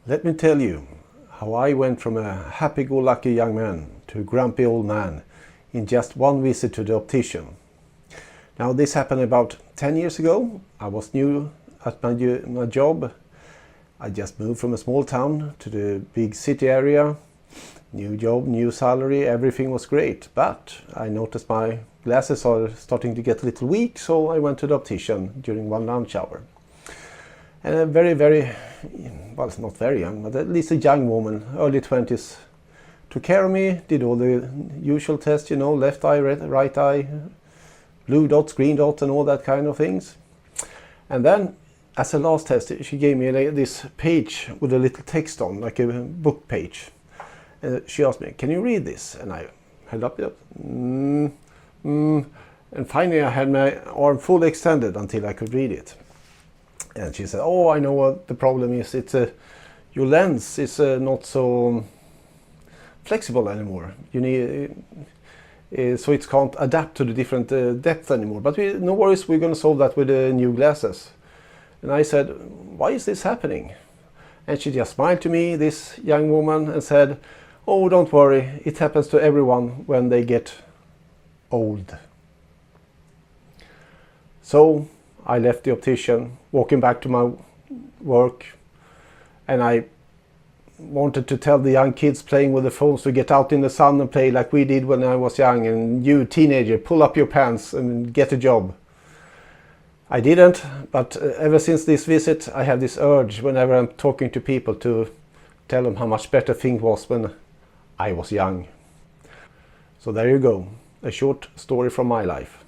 Let me tell you how I went from a happy-go-lucky young man to a grumpy old man in just one visit to the optician. Now this happened about 10 years ago. I was new at my job. I just moved from a small town to the big city area. New job, new salary, everything was great. But I noticed my glasses are starting to get a little weak, so I went to the optician during one lunch hour. And a very, well, it's not very young, but at least a young woman, early 20s, took care of me, did all the usual tests, you know, left eye, right eye, blue dots, green dots, and all that kind of things. And then, as a last test, she gave me this page with a little text on, like a book page. And she asked me, "Can you read this?" And I held up it. And finally I had my arm fully extended until I could read it. And she said, "Oh, I know what the problem is. It's your lens is not so flexible anymore. You need so it can't adapt to the different depth anymore. But no worries, we're going to solve that with the new glasses." And I said, "Why is this happening?" And she just smiled to me, this young woman, and said, "Oh, don't worry. It happens to everyone when they get old." So I left the optician, walking back to my work, and I wanted to tell the young kids playing with the phones to get out in the sun and play like we did when I was young, and you teenager, pull up your pants and get a job. I didn't, but ever since this visit I have this urge whenever I'm talking to people to tell them how much better things was when I was young. So there you go, a short story from my life.